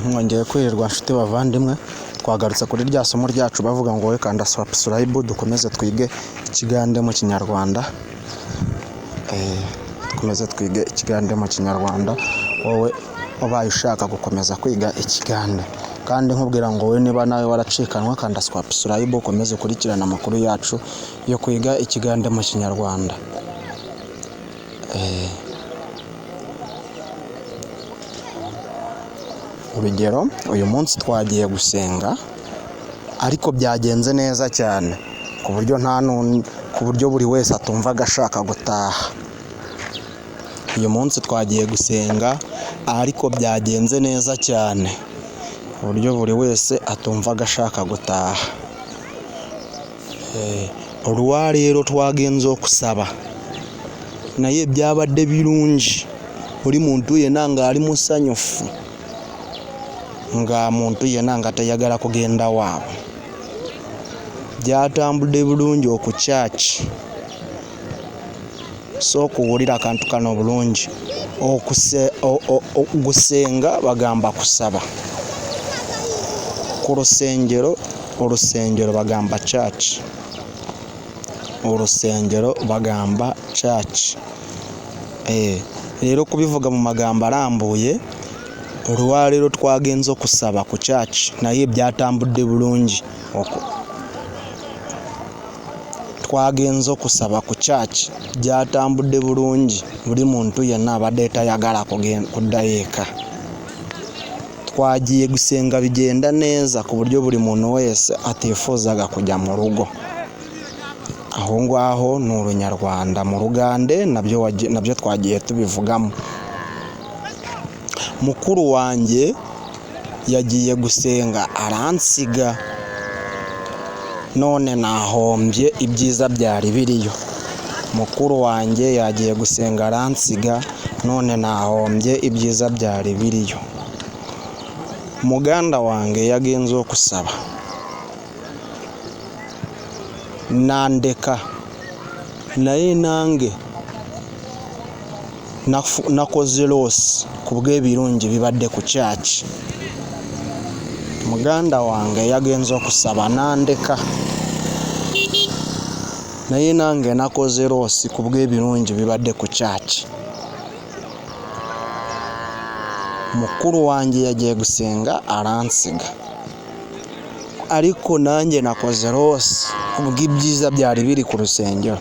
Mwongeye kwirirwa nshuti bavandimwe, twagarutse kuri rya somo ryacu bavuga ngo kanda subscribe dukomeze twige ikigande mu kinyarwanda. Dukomeze twige ikigande mu kinyarwanda. Wowe ubaye ushaka gukomeza kwiga ikigande kandi nkubwira ngo wowe niba nawe waracikanwa kanda subscribe ukomeze ukurikirana amakuru yacu yo kwiga ikigande mu kinyarwanda. Urugero, uyu munsi twagiye gusenga ariko byagenze neza cyane ku buryo buri wese atumva agashaka gutaha. Uyu munsi twagiye gusenga ariko byagenze neza cyane ku buryo buri wese atumva agashaka gutaha. Olwa rero twagenze okusaba naye byabadde birungi, buli muntu yenna nga ali musanyufu, nga muntu yenna nga tayagala kugenda waabwe. Byatambudde bulungi oku church. So kuwulira akantu kano bulungi, gusenga bagamba kusaba, ku rusengero bagamba church, urusengero bagamba church. Rero kubivuga mu magambo arambuye, olwa rero twagenze okusaba ku church naye byatambudde bulungi. Twagenze okusaba ku church byatambudde bulungi, buli muntu yenna abadde tayagala kuddayo eka. Twagiye gusenga bigenda neza ku buryo buli muntu wese atifuzaga kujya mu rugo. Aho ngaho ni Urunyarwanda, mu Rugande nabyo twagiye tubivugamo. Mukuru wanjye yagiye gusenga aransiga, none nahombye ibyiza byari biriyo. Mukuru wanjye yagiye gusenga aransiga, none nahombye ibyiza byari biriyo. Muganda wange yagenze okusaba nandeka, naye nange nakoze loss kubw'ebirungi bibadde ku church. Muganda wange yagenze okusaba nandeka, naye nange nakoze loss kubw'ebirungi bibadde ku church. Mukuru wange yagiye gusenga aransiga, ariko nanjye nakoze loss kubw'ibyiza byari biri ku rusengero.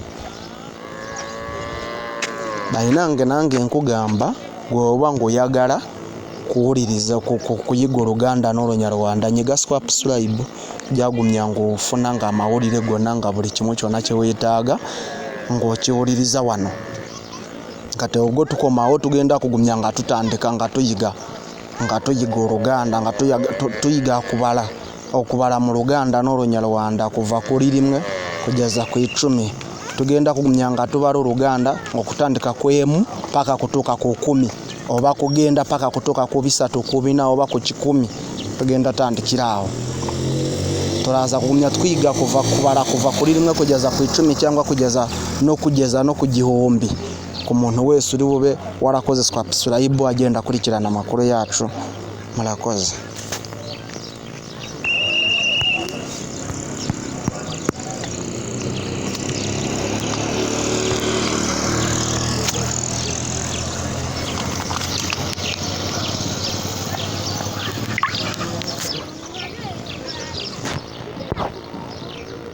Nange nkugamba gwoba ng'oyagala kuwuliriza kuyiga Oluganda n'Olunyarwanda, nyiga subscribe gyagumya ng'ofuna nga amawulire gonna nga buli kimu kyonna kye weetaaga ng'okiwuliriza wano. Kati ubwo tukomawo tugenda kugumya nga tutandika nga tuyiga Oluganda, nga tuyiga okubala mu Luganda n'Olunyarwanda kuva kuri 1 kugeza ku 10. Tugenda kugumya nga tubala Oluganda okutandika ku 1 paka kutuuka ku 10, oba kugenda paka kutuuka ku 3, ku 4 oba ku 10. Tugenda tandikira aho. Turaza kugumya twiga kubala kuva kuri 1 kugeza ku 10 cyangwa kugeza no ku 1000. Ku muntu wese uri bube warakoze subscribe agenda kurikirana amakuru yacu. Murakoze.